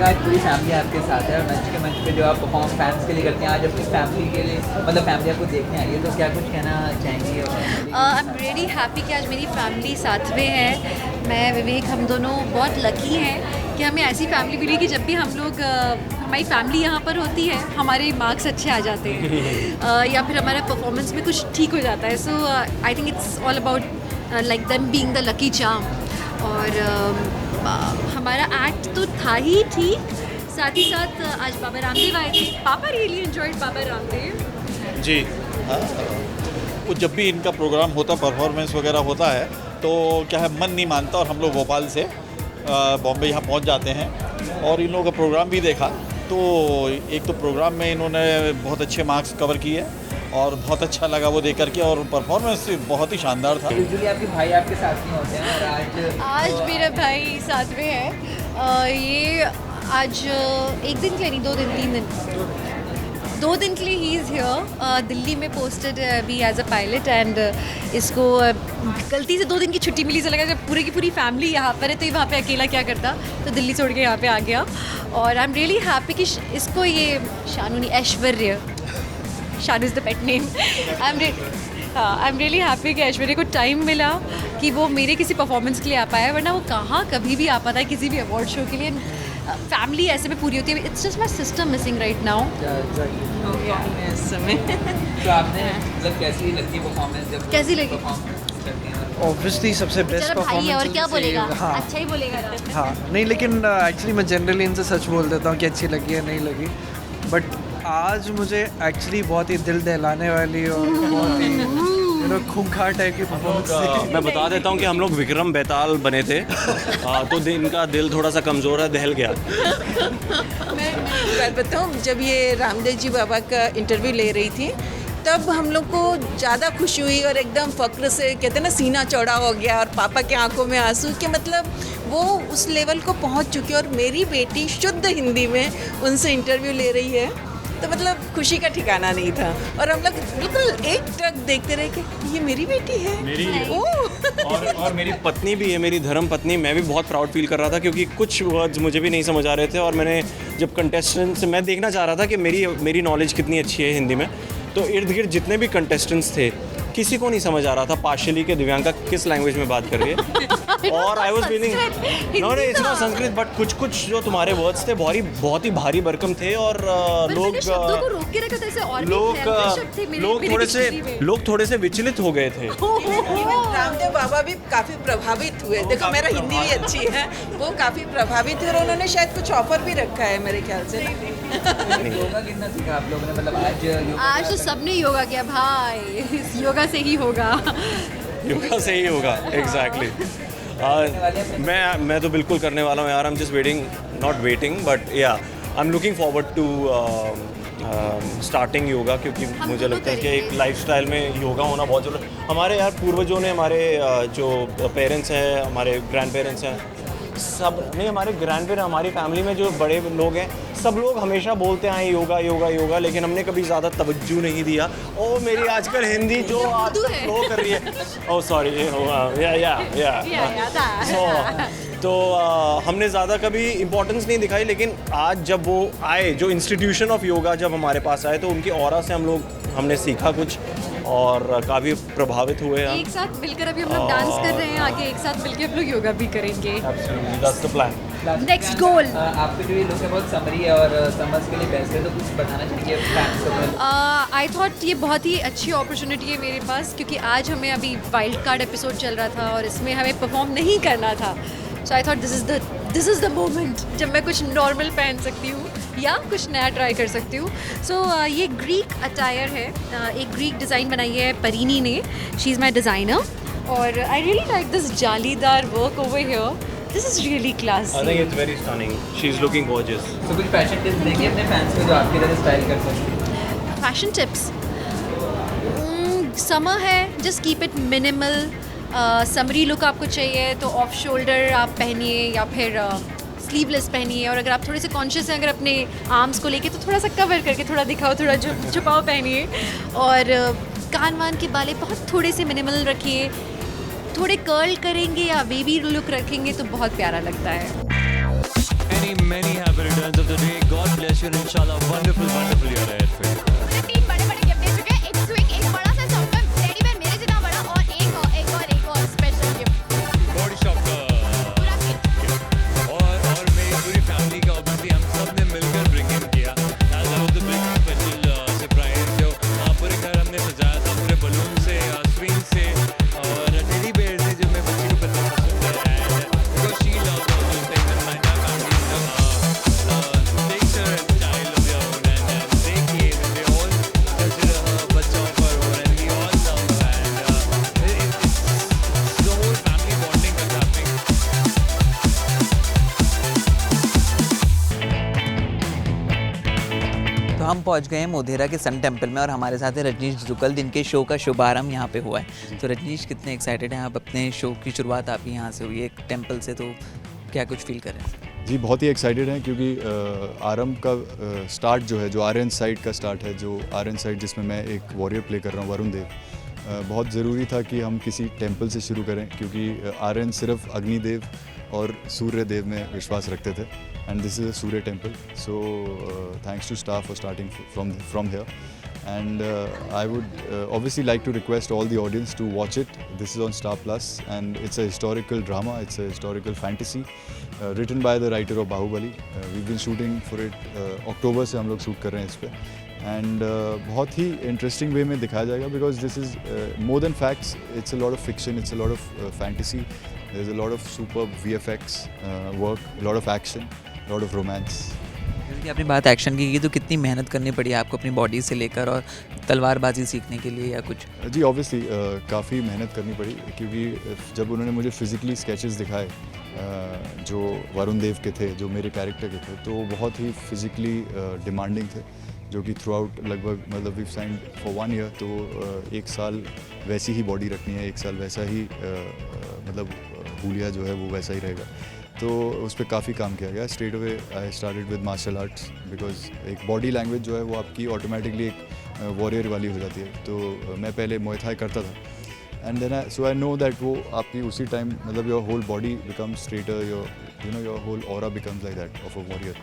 आज पूरी फैमिली आपके साथ है और मंच पे जो आप परफॉर्म फैंस के लिए करते हैं, आज अपनी फैमिली के लिए मतलब फैमिली आपको देखने आई है, तो क्या कुछ कहना चाहेंगे? आई एम रियली हैप्पी कि आज मेरी फैमिली साथ में है। मैं विवेक हम दोनों बहुत लकी हैं कि हमें ऐसी फैमिली मिली कि जब भी हम लोग हमारी फैमिली यहाँ पर होती है हमारे मार्क्स अच्छे आ जाते हैं या फिर हमारा परफॉर्मेंस में कुछ ठीक हो जाता है। So I think it's all about like them being the lucky charm. और हमारा एक्ट तो था ही ठीक, साथ ही साथ आज बाबा रामदेव आए थे। पापा रियली एंजॉयड बाबा रामदेव जी। वो जब भी इनका प्रोग्राम होता, परफॉर्मेंस वगैरह होता है, तो क्या है मन नहीं मानता और हम लोग भोपाल से बॉम्बे यहाँ पहुँच जाते हैं और इन लोगों का प्रोग्राम भी देखा। तो एक तो प्रोग्राम में इन्होंने बहुत अच्छे मार्क्स कवर किए और बहुत अच्छा लगा वो देख करके, और परफॉर्मेंस बहुत ही शानदार था। यूजुअली आपके भाई आपके साथ नहीं होते हैं और आज मेरा भाई साथ में है। ये आज एक दिन के लिए नहीं, 2 दिन 3 दिन 2 दिन के लिए ही इज़ हियर। दिल्ली में पोस्टेड अभी एज अ पायलट एंड इसको गलती से 2 दिन की छुट्टी मिली। से लगा जब पूरी की पूरी फैमिली यहाँ पर है तो ये वहाँ पे अकेला क्या करता, तो दिल्ली छोड़ के यहाँ पे आ गया। और आई एम रियली हैप्पी कि इसको ये शानू नहीं, Aishwarya, Shanu is the pet name. I am really happy कि ऐश्वर्य को टाइम मिला कि वो मेरे किसी परफॉर्मेंस के लिए आ पाया, वरना वो कहाँ कभी भी आ पाता है किसी भी अवार्ड शो के लिए। फैमिली ऐसे में पूरी होती है। It's just my sister missing right now. इस समय तो आपने मतलब कैसी लगती परफॉर्मेंस, जब कैसी लगी? ऑब्वियसली सबसे बेस्ट भाई है और क्या बोलेगा, हाँ अच्छा ही बोलेगा ना। हाँ नहीं, लेकिन एक्चुअली मैं जनरली इनसे सच बोल देता हूँ कि अच्छी लगी है नहीं लगी, बट आज मुझे एक्चुअली बहुत ही दिल दहलाने वाली और बहुत ही खूंखार टाइप की परफॉर्मेंस। मैं बता देता हूँ कि हम लोग विक्रम बेताल बने थे तो इनका दिल थोड़ा सा कमज़ोर है, दहल गया। मैं बात बताऊँ, जब ये रामदेव जी बाबा का इंटरव्यू ले रही थी तब हम लोग को ज़्यादा खुशी हुई और एकदम फ़क्र से कहते हैं ना सीना चौड़ा हो गया, और पापा के आंखों में आंसू कि मतलब वो उस लेवल को पहुंच चुकी है और मेरी बेटी शुद्ध हिंदी में उनसे इंटरव्यू ले रही है, तो मतलब खुशी का ठिकाना नहीं था। और हम लोग बिल्कुल एक टक देखते रहे कि ये मेरी बेटी है, मेरी ओह और मेरी पत्नी भी है, मेरी धर्म पत्नी। मैं भी बहुत प्राउड फील कर रहा था क्योंकि कुछ वर्ड्स मुझे भी नहीं समझ आ रहे थे, और मैंने जब कंटेस्टेंट्स, मैं देखना चाह रहा था कि मेरी नॉलेज कितनी अच्छी है हिंदी में, तो इर्द गिर्द जितने भी कंटेस्टेंट्स थे किसी को नहीं समझ आ रहा था पार्शियली कि दिव्यांका किस लैंग्वेज में बात कर रही है। और I was feeling no it's not Sanskrit, but कुछ जो तुम्हारे वर्ड्स थे बहुत ही भारी भरकम थे, और लोग थोड़े से विचलित हो गए थे। रामदेव बाबा भी काफ़ी प्रभावित हुए। देखो मेरा हिंदी भी अच्छी है, वो काफ़ी प्रभावित हुए और उन्होंने शायद कुछ ऑफर भी रखा है मेरे ख्याल से। योगा कितना सीखा आप लोगों ने, मतलब आज तो सबने योगा किया भाई, योगा से ही होगा। योगा से ही होगा, एग्जैक्टली। मैं तो बिल्कुल करने वाला हूँ यार। I am just waiting, not waiting but yeah I am looking forward to starting yoga, क्योंकि मुझे लगता है कि एक लाइफस्टाइल में योगा होना बहुत ज़रूरी है। हमारे यार पूर्वजों ने, हमारे जो पेरेंट्स हैं, हमारे ग्रैंड पेरेंट्स हैं, सब नहीं, हमारे ग्रैंड पेरेंट्स, हमारी फैमिली में जो बड़े लोग हैं, सब लोग हमेशा बोलते हैं योगा योगा योगा, लेकिन हमने कभी ज़्यादा तवज्जो नहीं दिया। ओ मेरी आजकल हिंदी जो फ्लो कर रही है, ओह सॉरी, तो हमने ज़्यादा कभी इम्पोर्टेंस नहीं दिखाई, लेकिन आज जब वो आए, जो इंस्टीट्यूशन ऑफ योगा जब हमारे पास आए, तो उनकी ऑरा से हमने सीखा कुछ और काफ़ी प्रभावित हुए। हम एक साथ मिलकर अभी हम लोग डांस कर रहे हैं, आगे एक साथ मिलकर हम लोग योगा भी करेंगे। That's the plan. नेक्स्ट गोल। आपके जो ये लुक है बहुत समरी है और समर्स के लिए बेस्ट है, तो कुछ बताना चाहिए फैंस को? आई थॉट ये बहुत ही अच्छी अपॉर्चुनिटी है मेरे पास, क्योंकि आज हमें अभी वाइल्ड कार्ड एपिसोड चल रहा था और इसमें हमें परफॉर्म नहीं करना था। So I thought this is the moment जब मैं कुछ नॉर्मल पहन सकती हूँ या कुछ नया ट्राई कर सकती हूँ। सो ये ग्रीक अटायर है, एक ग्रीक डिज़ाइन बनाई है परीनी ने, शी इज़ माई डिज़ाइनर, और आई रियली लाइक दिस जालीदार work over here. This is really classy. I think it's very stunning. She's looking gorgeous. तो कुछ फैशन टिप्स देंगे अपने फैंस को जो आपकी तरह स्टाइल कर सकते? फैशन टिप्स, समर है, just keep it minimal. Summary look आपको चाहिए तो ऑफ शोल्डर आप पहनिए या फिर स्लीवलेस पहनिए, और अगर आप थोड़े से कॉन्शियस हैं अगर अपने आर्म्स को लेके, तो थोड़ा सा कवर करके थोड़ा दिखाओ, थोड़ा छुपाओ पहनिए। और कान वान के बाले बहुत थोड़े से मिनिमल रखिए, थोड़े कर्ल करेंगे या बेबी लुक रखेंगे तो बहुत प्यारा लगता है। many happy returns of the day. God bless you and inshallah wonderful year ahead for you. मुझे 3 बड़े-बड़े गिफ्ट दे चुके हैं, एक स्विंग, एक बड़ा सा सॉफ्ट टेडी बेयर मेरे जितना बड़ा और एक और स्पेशल गिफ्ट बॉडी शॉप का पूरा किट। और मेरी पूरी फैमिली का ऑब्वियसली हम सब ने मिलकर ब्रिंग इन किया. That was the big special surprise जो पूरे घर हमने सजाया था पूरे बलून से, स्विंग से और टेडी बेयर से जो मैं बच्ची को पसंद है. Because she loves all those things and my entire family takes her as a child of their own and they came and they all consider her बच्चा of her own and we all love her and it's the whole family bonding that's happening. तो हम पहुंच गए हैं मोढेरा के sun temple में और हमारे साथ है रजनीश जुगल, जिनके शो का शुभारंभ यहाँ पे हुआ है. तो रजनीश, कितने एक्साइटेड हैं आप? अपने शो की शुरुआत आपकी यहाँ से हुई है, एक टेम्पल से, तो क्या कुछ फील कर रहे हैं? जी बहुत ही एक्साइटेड हैं क्योंकि आरंभ का स्टार्ट जो है, जो आर्यन साइड का स्टार्ट है, जो आर्यन साइड जिसमें मैं एक वॉरियर प्ले कर रहा हूँ, वरुण देव, बहुत ज़रूरी था कि हम किसी टेम्पल से शुरू करें क्योंकि आर्यन सिर्फ अग्निदेव और सूर्य देव में विश्वास रखते थे and this is a Surya temple. So thanks to staff for starting from here. And I would obviously like to request all the audience to watch it. This is on Star Plus and it's a historical drama, it's a historical fantasy written by the writer of Bahubali. We've been shooting for it, October से हम लोग shoot कर रहे हैं इस पे and बहुत ही interesting way में दिखाया जाएगा because this is more than facts, it's a lot of fiction, it's a lot of fantasy, there's a lot of superb VFX work, a lot of action, a lot of romance. जैसे कि आपने बात action की तो कितनी मेहनत करनी पड़ी आपको अपनी बॉडी से लेकर और तलवारबाजी सीखने के लिए या कुछ? जी ऑब्वियसली काफ़ी मेहनत करनी पड़ी क्योंकि जब उन्होंने मुझे फिज़िकली स्केचेस दिखाए जो वरुण देव के थे, जो मेरे कैरेक्टर के थे, तो वो बहुत ही फिज़िकली डिमांडिंग थे जो कि थ्रू आउट लगभग मतलब वी साइंड फॉर 1 ईयर. तो 1 साल वैसी ही बॉडी रखनी है, 1 साल वैसा ही मतलब हुलिया जो है वो वैसा ही रहेगा. तो उस पर काफ़ी काम किया गया. Straight away I started with martial arts because एक बॉडी लैंग्वेज जो है वो आपकी ऑटोमेटिकली एक वॉरियर वाली हो जाती है. तो मैं पहले मुए थाई करता था and then I know that वो आपकी उसी टाइम मतलब your whole body become straighter, your whole aura becomes like that of a warrior.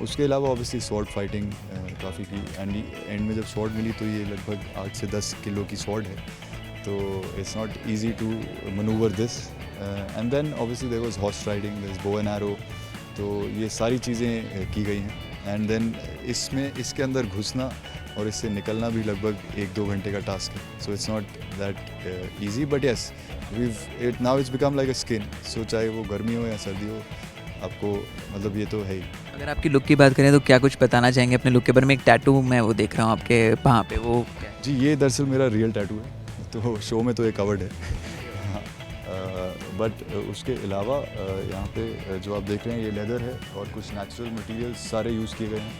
उसके अलावा ऑब्वियसली स्वॉर्ड फाइटिंग काफ़ी की एंड एंड में जब स्वॉर्ड मिली तो ये लगभग 8 से 10 किलो की स्वॉर्ड है. तो it's not easy to manoeuvre this. And then obviously there was horse riding, there is bow and arrow. तो ये सारी चीज़ें की गई हैं एंड देन इसके अंदर घुसना और इससे निकलना भी लगभग 1-2 घंटे का टास्क है. So it's not that easy but yes now it's become like a skin. So चाहे वो गर्मी हो या सर्दी हो, आपको मतलब ये तो है ही. अगर आपकी लुक की बात करें तो क्या कुछ बताना चाहेंगे अपने लुक के बारे में? एक टैटू मैं वो देख रहा हूँ आपके वहाँ पे, वो जी ये दरअसल मेरा रियल टैटू है. तो शो में तो ये कवर्ड है बट उसके अलावा यहाँ पे जो आप देख रहे हैं ये लेदर है और कुछ नेचुरल मटेरियल्स सारे यूज़ किए गए हैं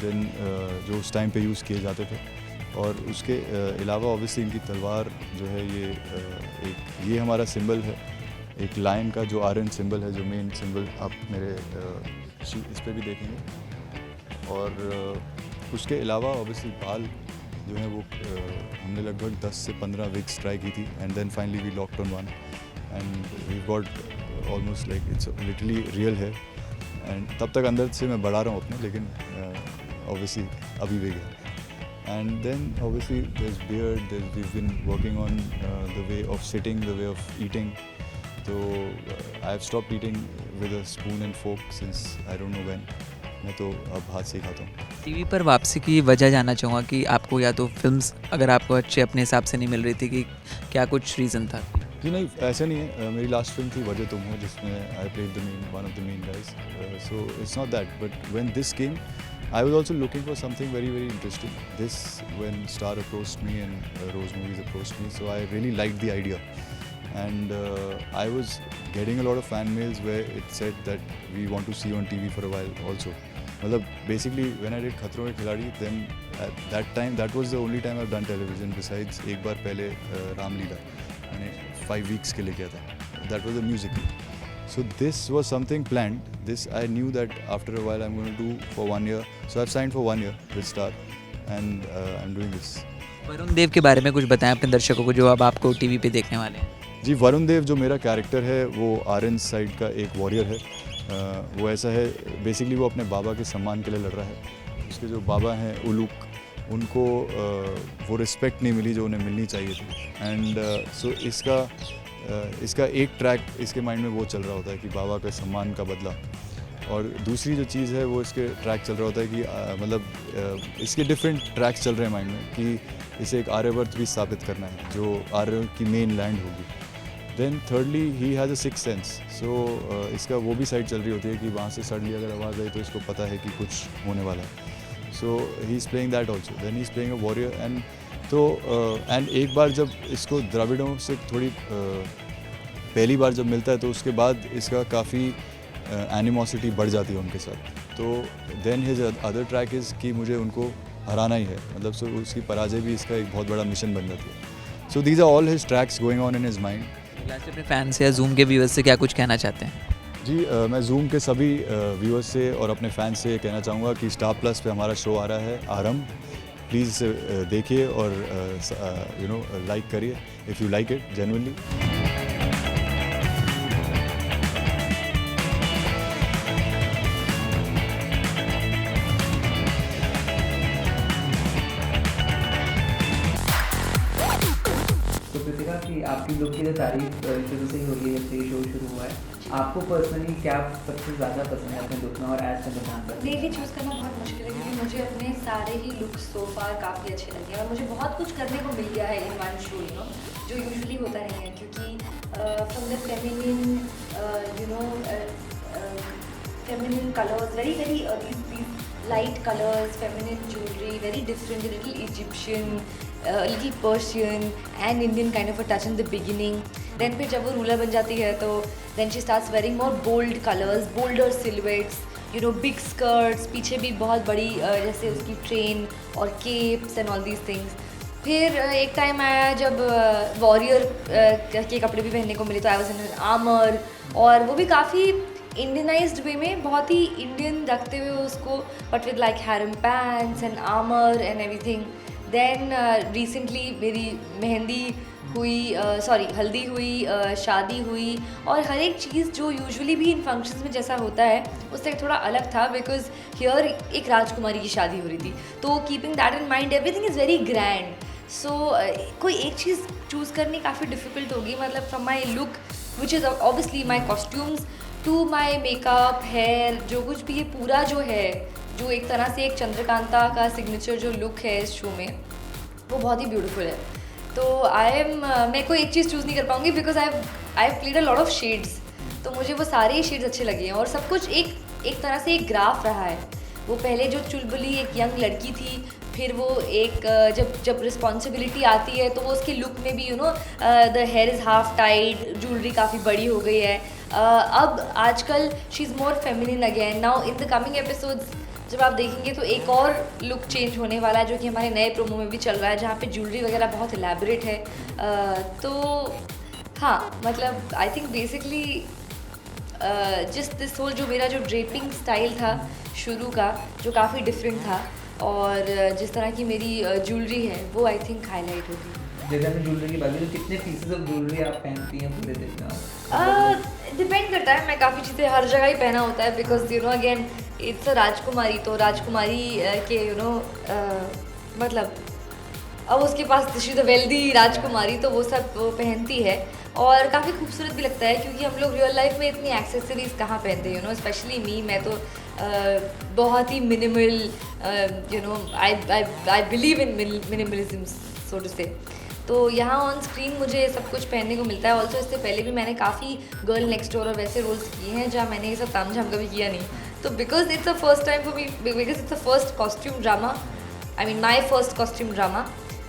देन जो उस टाइम पे यूज़ किए जाते थे. और उसके अलावा ऑब्वियसली इनकी तलवार जो है ये हमारा सिंबल है, एक लायन का जो आर्यन सिंबल है, जो मेन सिंबल आप मेरे इस पे भी देखेंगे. और उसके अलावा ऑब्वियसली बाल जो है वो हमने लगभग 10 से 15 विग्स ट्राई की थी and then finally we locked on one and we got almost like it's literally real है. एंड तब तक अंदर से मैं बढ़ा रहा हूँ अपने, लेकिन ऑब्वियसली अभी भी गया. And then obviously there is beard, we been working on the way of sitting, the way of eating. तो I have stopped eating with a spoon and fork since I don't know when. मैं तो अब हाथ से ही खाता हूँ. TV पर वापसी की वजह जानना चाहूँगा कि आपको या तो फिल्म्स अगर आपको अच्छे अपने हिसाब से नहीं मिल रही थी कि क्या कुछ रीज़न था? जी नहीं, ऐसा नहीं है. मेरी लास्ट फिल्म थी वजह तुम हो, जिसमें I played one of the main guys. So it's not that, but when this came I was also looking for something very, very interesting. This, when Star approached me and Rose Movies approached me, so I really liked the idea. And I was getting a lot of fan mails where it said that we want to see you on TV for a while also. Well, basically, when I did Khatron Ke Khiladi, then at that time, that was the only time I've done television. Besides, एक बार पहले राम लीला मैंने 5 weeks के लिए किया था. That was a musical. So this was something planned. This I knew that after a while I'm going to do for 1 year. So I've signed for 1 year with Star, and I'm doing this. Varun देव के बारे में कुछ बताएं अपने दर्शकों को जो अब आपको टीवी पे देखने वाले हैं. जी वरुण देव जो मेरा कैरेक्टर है वो आर्यन साइड का एक वॉरियर है वो ऐसा है, बेसिकली वो अपने बाबा के सम्मान के लिए लड़ रहा है। उसके जो बाबा हैं उलूक, उनको वो रिस्पेक्ट नहीं मिली जो उन्हें मिलनी चाहिए थी। एंड सो इसका एक ट्रैक इसके माइंड में वो चल रहा होता है कि बाबा के सम्मान का बदला, और दूसरी जो चीज़ है वो इसके ट्रैक चल रहा होता है कि मतलब इसके डिफरेंट ट्रैक्स चल रहे हैं माइंड में कि इसे एक आर्यवर्त भी स्थापित करना है जो आर्य की मेन लैंड होगी। Then thirdly he has a six sense, so इसका वो भी साइड चल रही होती है कि वहाँ से सडनली अगर आवाज़ आई तो इसको पता है कि कुछ होने वाला है। So he is playing that also, then he is playing a warrior. And तो एंड एक बार जब इसको द्रविड़ों से थोड़ी पहली बार जब मिलता है तो उसके बाद इसका काफ़ी एनिमोसिटी बढ़ जाती है उनके साथ। तो then his other track is कि मुझे उनको हराना ही है, मतलब सो उसकी पराजय भी इसका एक बहुत बड़ा मिशन बन जाती है। So these are all his tracks going on in his mind. Last अपने फैंस या जूम के व्यूअर्स से क्या कुछ कहना चाहते हैं? जी मैं जूम के सभी व्यूअर्स से और अपने फैंस से कहना चाहूँगा कि स्टार प्लस पे हमारा शो आ रहा है आरंभ, प्लीज़ इसे देखिए और लाइक करिए if you like it genuinely. तो कृतिका की आपकी लुक की तो तारीफ शुरू से ही हो रही है जब से ये शो शुरू हुआ है। आपको पर्सनली क्या सबसे ज़्यादा पसंद है अपने लुक में और एज चंद्रकांता? मेरे लिए चूज़ करना बहुत मुश्किल है क्योंकि मुझे अपने सारे ही लुक्स सो फार काफ़ी अच्छे लगे और मुझे बहुत कुछ करने को मिल गया है इन वन शो, जो यूजुअली होता नहीं है, क्योंकि from the feminine feminine colors, very these light colors, feminine jewelry, very different, a little Egyptian, a little Persian and Indian kind of a touch in the beginning. Then फिर जब वो ruler बन जाती है तो then she starts wearing more bold colors, bolder silhouettes, big skirts, पीछे भी बहुत बड़ी जैसे उसकी ट्रेन और capes and all these things. फिर एक टाइम आया जब वॉरियर के कपड़े भी पहनने को मिले तो आई वॉज इन आर्मर, और वो भी काफ़ी इंडियनाइज्ड वे में, बहुत ही इंडियन रखते हुए उसको, but with like harem pants and armour and everything. Then recently मेरी मेहंदी हुई, हल्दी हुई, शादी हुई, और हर एक चीज़ जो यूजुअली भी इन फंक्शंस में जैसा होता है उससे थोड़ा अलग था, बिकॉज हियर एक राजकुमारी की शादी हो रही थी। तो keeping that in mind everything is very grand. So कोई एक चीज़ चूज़ करनी काफ़ी डिफ़िकल्ट होगी, मतलब from my look which is obviously my costumes to my makeup, hair, जो कुछ भी ये पूरा जो है, जो एक तरह से एक चंद्रकांता का सिग्नेचर जो लुक है इस शो में, वो बहुत ही ब्यूटीफुल है। तो मैं कोई एक चीज़ चूज़ नहीं कर पाऊँगी because I have played a lot of shades, तो मुझे वो सारे ही शेड्स अच्छे लगे हैं और सब कुछ एक तरह से एक ग्राफ रहा है। वो पहले जो चुलबुली एक यंग लड़की थी, फिर वो एक जब रिस्पॉन्सिबिलिटी आती है तो वो उसके लुक में भी the hair is half tied, jewellery काफ़ी बड़ी हो गई है। अब आजकल she is more feminine again. Now in the coming episodes जब आप देखेंगे तो एक और लुक चेंज होने वाला है, जो कि हमारे नए प्रोमो में भी चल रहा है, जहाँ पे ज्वेलरी वगैरह बहुत एलैबोरेट है। तो हाँ, मतलब I think basically just this whole जो मेरा जो ड्रेपिंग स्टाइल था शुरू का, जो काफ़ी डिफरेंट था, और जिस तरह की मेरी ज्वेलरी है वो आई थिंक हाईलाइट होगी। जैसे में ज्वेलरी की बात है, तो कितने पीसेस ऑफ ज्वेलरी आप पहनती हैं पूरे दिन में? डिपेंड करता है, मैं काफ़ी चीज़ें हर जगह ही पहना होता है, बिकॉज अगेन इट्स अ राजकुमारी, तो राजकुमारी के मतलब अब उसके पास शी द वेल्दी राजकुमारी, तो वो सब वो पहनती है और काफ़ी खूबसूरत भी लगता है, क्योंकि हम लोग रियल लाइफ में इतनी एक्सेसरीज कहाँ पहनते हैं, स्पेशली मी, मैं तो बहुत ही minimal, I believe in minimalism so to say. तो यहाँ ऑन स्क्रीन मुझे सब कुछ पहनने को मिलता है। ऑल्सो इससे पहले भी मैंने काफ़ी गर्ल नेक्स्ट डोर और वैसे रोल्स किए हैं जहाँ मैंने ये सब ताम झाम कभी किया नहीं। तो because it's a first time for me, because it's a first costume drama, I mean my first costume drama,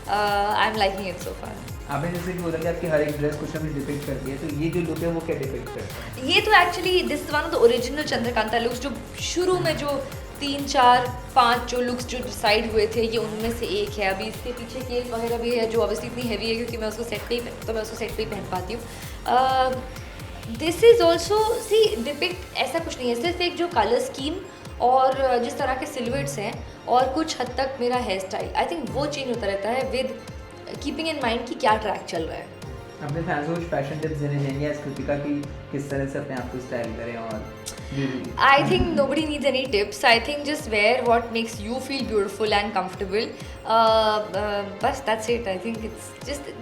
I am liking it so far. आपने जैसे कि बोला कि आपकी हर एक ड्रेस कुछ हमें डिपिक्ट करती है, तो ये जो लुक है वो क्या डिपिक्ट करता है? ये तो actually this is one of the original Chandrakanta looks, जो शुरू में जो 3, 4, 5 जो लुक्स जो डिसाइड हुए थे, ये उनमें से एक है। अभी इसके पीछे केक वगैरह भी है, जो ऑब्वियसली इतनी हैवी है क्योंकि मैं उसको सेट पे ही पहन पाती हूँ। This is also see depict, ऐसा कुछ नहीं है, सिर्फ एक जो कलर स्कीम और जिस तरह के सिल्हूएट्स हैं और कुछ हद तक मेरा हेयर स्टाइल, आई थिंक वो चेंज होता रहता है विद कीपिंग इन माइंड कि क्या ट्रैक चल रहा है। अपने फैंस को कुछ फैशन टिप्स देने चाहिए कृतिका की किस तरह से अपने आप को स्टाइल करें? और I think nobody needs any tips. I think just wear what makes you feel beautiful and comfortable. Bas that's it. I think it's just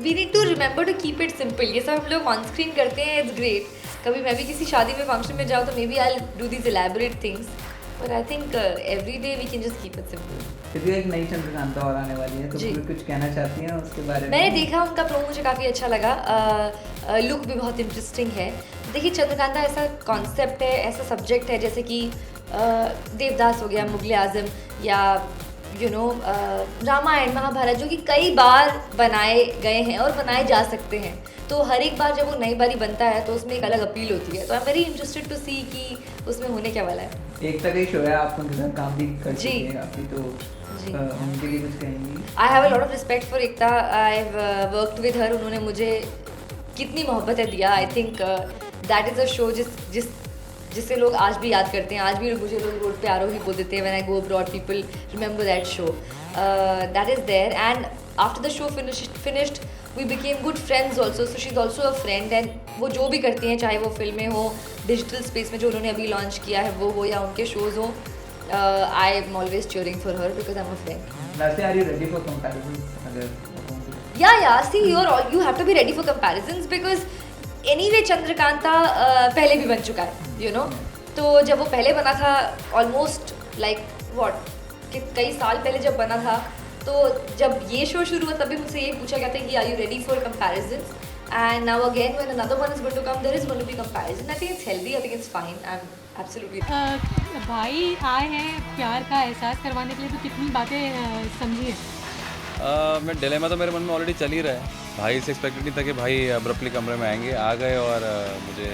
we need to remember to keep it simple. ये सब हम लोग on screen करते हैं, it's great. कभी मैं भी किसी शादी में function में जाऊँ तो maybe I'll do these elaborate things. But I think every day we can just keep it simple. फिर एक नई चंद्रकांता और आने वाली है तो जी। कुछ कहना चाहती हैं उसके बारे में? मैंने देखा उनका प्रोमो, मुझे काफ़ी अच्छा लगा। लुक भी बहुत इंटरेस्टिंग है। देखिए चंद्रकांता ऐसा कॉन्सेप्ट है, ऐसा सब्जेक्ट है जैसे कि देवदास हो गया, मुगल आज़म या रामायण महाभारत, जो कि कई बार बनाए गए हैं और बनाए जा सकते हैं। तो हर एक बार जब वो नई बारी बनता है तो उसमें एक अलग अपील होती है। तो I am very interested to see कि उसमें होने क्या वाला है। एकता का ही शो है, आप उनके साथ काम भी कर जी। चुके हैं काफ़ी, तो उनके लिए कुछ कहेंगी? I have a lot of respect for Ekta. I have worked with her. उन्होंने मुझे कितनी मोहब्बतें दिया। I think that is a show जिससे लोग आज भी याद करते हैं। आज भी मुझे लोग रोड पे आरो ही बोल देते हैं when I go abroad, people remember that show. That is there and after the show finished we became good friends also. So she is also a friend and वो जो भी करती हैं, चाहे वो फिल्में हो, डिजिटल स्पेस में जो उन्होंने अभी लॉन्च किया है वो हो, या उनके शोज़ हो, I am always cheering for her because I'm a friend. Lastly, are you ready for comparisons? Yeah. See, you have to be ready for comparisons because anyway Chandrakanta पहले भी बन चुका है, तो जब वो पहले बना था almost like कई साल पहले जब बना था, तो जब ये शो शुरू हुआ तभी मुझसे ये पूछा गया था कि are you ready for comparisons? And now again when another one is going to come, there is going to be comparison. I think it's healthy. I think it's fine. I'm absolutely. भाई आए हैं प्यार का एहसास करवाने के लिए, तो कितनी बातें समझी है? मैं डिलेमा तो मेरे मन में ऑलरेडी चल ही रहा है। भाई से एक्सपेक्टेड नहीं था कि भाई अब्रप्टली कमरे में आएंगे, आ गए और मुझे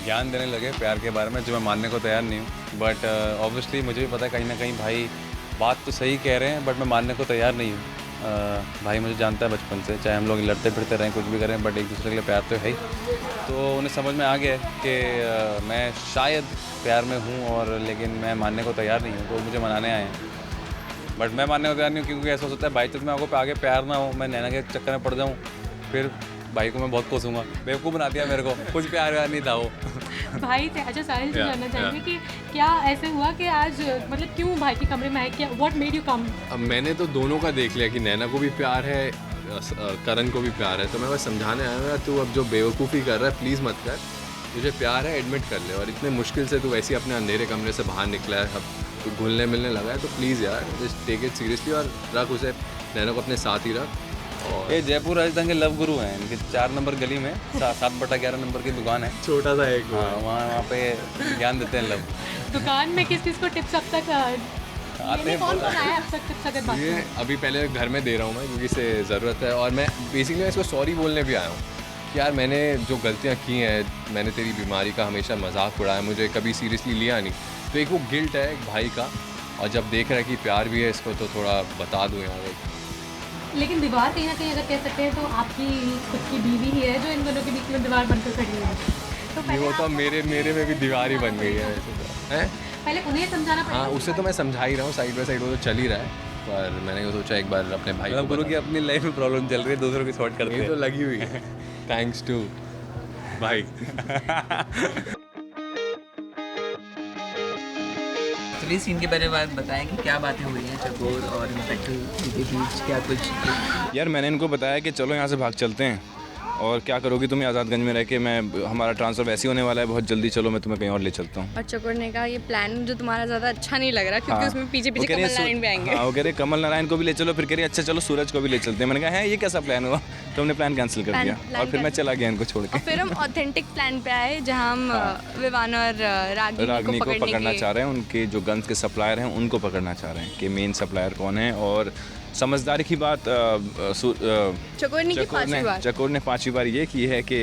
ज्ञान देने लगे प्यार के बारे में, जो मैं मानने को तैयार नहीं हूँ। बट ऑब्वियसली मुझे भी पता है कहीं ना कहीं भाई बात तो सही कह रहे हैं, बट मैं मानने को तैयार नहीं हूँ। भाई मुझे जानता है बचपन से, चाहे हम लोग लड़ते फिरते रहें, कुछ भी करें, बट एक दूसरे के लिए प्यार तो है ही। तो उन्हें समझ में आ गया है कि मैं शायद प्यार में हूँ, और लेकिन मैं मानने को तैयार नहीं हूँ, तो मुझे मनाने आए हैं। बट मैं मानने को तैयार नहीं हूँ क्योंकि ऐसा होता है बाई चांस मैं आपको आगे प्यार ना हो, मैं नैना के चक्कर में पड़ जाऊँ, फिर भाई को मैं बहुत कोसूंगा, बेवकूफ़ बना दिया मेरे को, कुछ प्यार व्यार नहीं था वो। भाई से अच्छा साहिल से जानना चाहेंगे कि क्या ऐसे हुआ कि आज मतलब क्यों भाई के कमरे में आए, क्या व्हाट मेड यू कम? अब मैंने तो दोनों का देख लिया कि नैना को भी प्यार है, करण को भी प्यार है, तो मैं बस समझाने आया हूँ तू अब जो बेवकूफ़ी कर रहा है प्लीज़ मत कर, तुझे प्यार है एडमिट कर ले, और इतने मुश्किल से तू वैसे ही अपने अंधेरे कमरे से बाहर निकला है, अब तू घुलने मिलने लगा है, तो प्लीज़ यार जस्ट टेक इट सीरियसली और रख उसे, नैना को अपने साथ ही रख। और ये जयपुर राजस्थान के लव गुरु हैं, इनके 4 नंबर गली में 7/11 नंबर की दुकान है, छोटा सा एक वहाँ पे ज्ञान देते हैं लव। दुकान में किस किस को टिप्स अब तक आते हैं? कौन आया अब तक टिप्स अगर बात ये करें? अभी पहले घर में दे रहा हूँ मैं क्योंकि इसे ज़रूरत है, और मैं बेसिकली मैं इसको सॉरी बोलने भी आया हूँ कि यार मैंने जो गलतियाँ की हैं, मैंने तेरी बीमारी का हमेशा मजाक उड़ाया, मुझे कभी सीरियसली लिया नहीं, तो एक वो गिल्ट है एक भाई का, और जब देख रहा है कि प्यार भी है इसको, तो थोड़ा बता दूँ यार। लेकिन दीवार कहीं ना कहीं अगर कह सकते हैं तो आपकी खुद की बीवी ही है जो इन दोनों के बीच में दीवार बनकर खड़ी है। तो ये वो तो मेरे में भी दीवार ही बन गई है वैसे तो, हैं? पहले उन्हें समझाना पड़ेगा। हाँ, उसे तो मैं समझा ही रहा हूँ, साइड बाय साइड वो तो चल ही रहा है, पर मैंने सोचा एक बार अपने भाई को गुरु की अपनी लाइफ में प्रॉब्लम चल रही है, दूसरों की सॉर्ट करते ये हैं। तो लगी हुई है, थैंक्स टू भाई। चलिए सीन के बारे में बताएं कि क्या बातें हुई हैं चकोर और इंस्पेक्टर के बीच, क्या कुछ? यार मैंने इनको बताया कि चलो यहाँ से भाग चलते हैं, और क्या करोगी तुम आज़ादगंज में रह के, मैं हमारा ट्रांसफ़र वैसे ही होने वाला है बहुत जल्दी, चलो मैं तुम्हें कहीं और ले चलता हूँ। और चकोर ने कहा ये प्लान जो तुम्हारा ज़्यादा अच्छा नहीं लग रहा, क्योंकि उसमें पीछे पीछे कमल नारायण भी आएंगे। हाँ, वो कह रहे कमल नारायण को भी ले चलो, फिर कह रही अच्छा चलो सूरज को भी ले चलते हैं। मैंने कहा है ये कैसा प्लान हुआ, तो हमने प्लान कैंसिल कर दिया, और फिर मैं चला गया इनको छोड़ के। फिर हम ऑथेंटिक प्लान पे आए जहाँ हम विवान और रागनी को पकड़ना चाह रहे हैं, उनके जो गन्स के सप्लायर हैं उनको पकड़ना चाह रहे हैं कि मेन सप्लायर कौन है। और समझदारी की बात चकोर ने 5वीं बार ये की है कि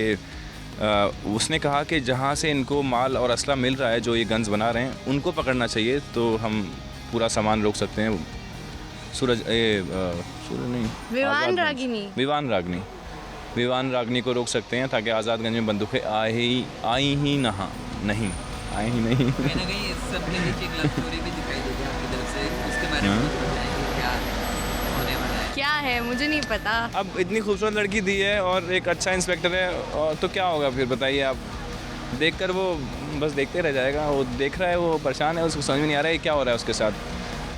उसने कहा कि जहाँ से इनको माल और असला मिल रहा है, जो ये गन्स बना रहे हैं, उनको पकड़ना चाहिए, तो हम पूरा सामान रोक सकते हैं। सूरज नहीं, विवान रागनी को रोक सकते हैं, ताकि आज़ादगंज में बंदूकें आई ही नहीं। कहीं ना कहीं इस सब के नीचे एक लव स्टोरी भी दिखाई देती है आपकी तरफ से, उसके बारे में बताएं कि क्या होने वाला है। क्या है मुझे नहीं पता। अब इतनी खूबसूरत लड़की दी है और एक अच्छा इंस्पेक्टर है, और तो क्या होगा फिर बताइए आप। देखकर वो बस देखते रह जाएगा। वो देख रहा है, वो परेशान है, उसको समझ में नहीं आ रहा है क्या हो रहा है उसके साथ।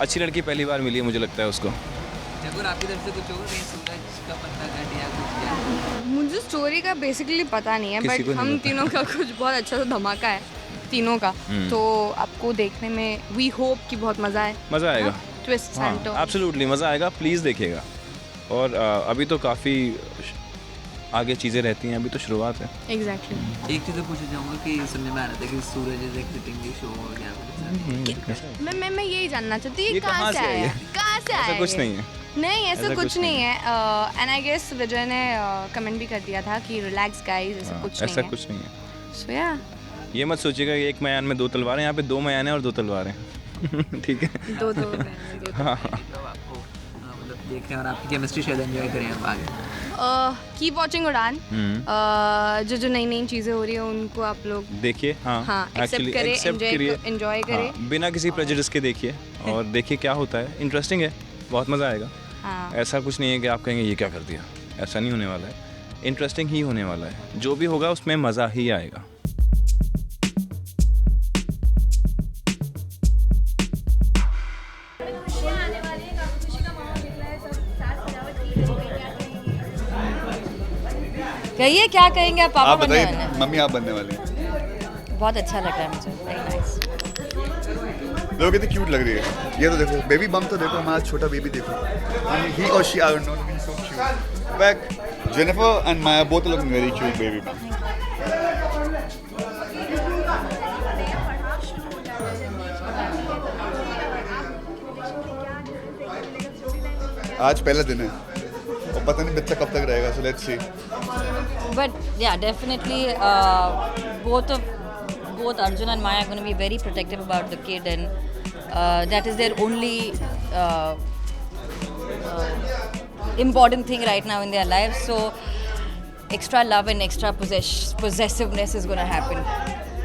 अच्छी लड़की पहली बार मिली है मुझे लगता है उसको। जब आपकी तरफ से कुछ होगा कहीं सूरज का पत्ता कट या कुछ क्या? मुझे स्टोरी का बेसिकली पता नहीं है, किसी को बट नहीं हम पता। तीनों का कुछ बहुत अच्छा सा धमाका है तीनों का। तो आपको देखने में वी होप कि बहुत मज़ा आए। मज़ा आएगा। ट्विस्ट हाँ, एब्सोल्युटली मज़ा आएगा, प्लीज़ देखिएगा। और अभी तो काफ़ी आगे चीज़ें रहती हैं, अभी तो शुरुआत है। एग्जैक्टली। एक चीज़ पूछना चाहूँगा कि सुनने में आ रहा था कि सूरज इज एग्जिटिंग द शो और क्या मैं यही जानना चाहती हूँ ये कहाँ से आया, कहाँ से आया ऐसा कुछ ये? नहीं है। नहीं, ऐसा ऐसा कुछ कुछ नहीं है। एंड आई गेस विजय ने कमेंट भी कर दिया था कि रिलैक्स गाइस, ऐसा कुछ नहीं ऐसा है। कुछ नहीं है। So, yeah, ये मत सोचिएगा कि एक मयान में दो तलवारें, यहाँ पे दो मयान हैं और दो तलवारें हैं। ठीक है। दो हाँ। आपको मतलब देख रहे हैं और आपकी केमिस्ट्री शायद एंजॉय करें आप आगे। कीप वॉचिंग उड़ान। जो नई नई चीज़ें हो रही है उनको आप लोग देखिए। हाँ, एक्सेप्ट actually करें, accept करिए। एंजॉय करें। हाँ, बिना किसी प्रेजुडिस के देखिए और देखिए क्या होता है। इंटरेस्टिंग है, बहुत मज़ा आएगा। हाँ। ऐसा कुछ नहीं है कि आप कहेंगे ये क्या कर दिया, ऐसा नहीं होने वाला है। इंटरेस्टिंग ही होने वाला है, जो भी होगा उसमें मज़ा ही आएगा। कहिए क्या कहेंगे आप? पापा आप बनने बताइए, वाले हैं। मम्मी आप बनने वाले हैं। बहुत अच्छा लग रहा है मुझे, वेरी नाइस। लोग कितनी क्यूट लग रही है। ये तो देखो, बेबी बम तो देखो, हमारा छोटा बेबी देखो। ही और she, I don't no, looking so cute. Back Jennifer and Maya both looking very cute baby बम। आज पहला दिन है और पता नहीं बच्चा कब तक रहेगा, so let's see. But yeah, definitely both Arjun and Maya are going to be very protective about the kid, and that is their only important thing right now in their lives. So extra love and extra possessiveness is going to happen.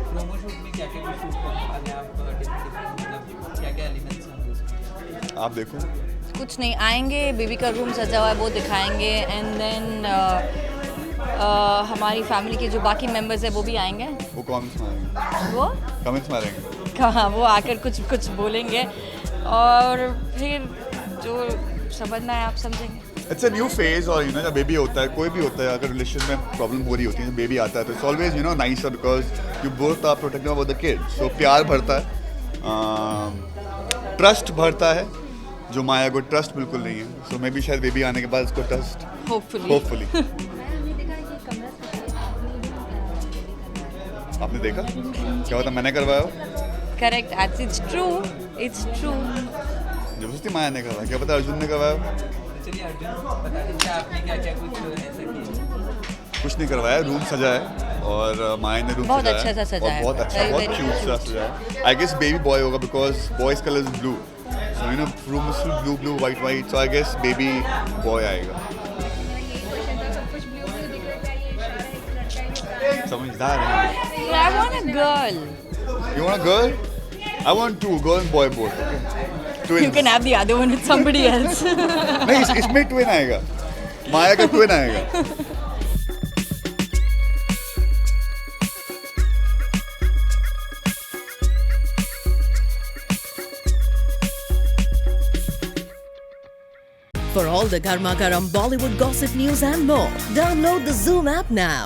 Promo shoot में क्या क्या shoot करने वाले हैं आप? मतलब क्या क्या एलिमेंट्स होंगे उसमें? आप देखो। कुछ नहीं, आएंगे, बेबी का रूम सजा हुआ है वो दिखाएंगे, एंड देन हमारी फैमिली के जो बाकी मेंबर्स हैं वो भी आएंगे। वो कमेंट्स मारेंगे। वो कमेंट्स मारेंगे। कहाँ, वो आकर कुछ बोलेंगे और फिर जो समझना है आप समझेंगे। It's a new phase. और यू नो जब बेबी होता है, कोई भी होता है, अगर रिलेशन में प्रॉब्लम हो रही होती है, जब बेबी आता है तो it's always you know nicer because you both are protective about the kid. So प्यार बढ़ता है, ट्रस्ट बढ़ता है, जो माया को ट्रस्ट बिल्कुल नहीं है। सो मे बी शायद बेबी आने के बाद उसको ट्रस्ट होपफुली। आपने देखा क्या होता, मैंने करवाया? Correct, it's true. जबरदस्ती माया ने करवाया, क्या पता अर्जुन ने करवाया। चलिए अर्जुन, बता दीजिए आपने क्या क्या कुछ ऐसा किया? कुछ नहीं करवाया, रूम सजा है और माया ने रूम बहुत सजाया अच्छा सा सजाया और बहुत है। अच्छा, Very, बहुत very क्यूट सा सजाया है। आई गेस बेबी बॉय होगा because boys colour is blue, so you know room is blue blue white white, so I guess baby boy आएगा। समझदार है। I want a girl. You want a girl? I want two, girl and boy both. Okay. Twins. You can have the other one with somebody else. नहीं, इसमें twin आएगा, माया का twin आएगा। For all the Garma Garam Bollywood gossip news and more, download the Zoom app now.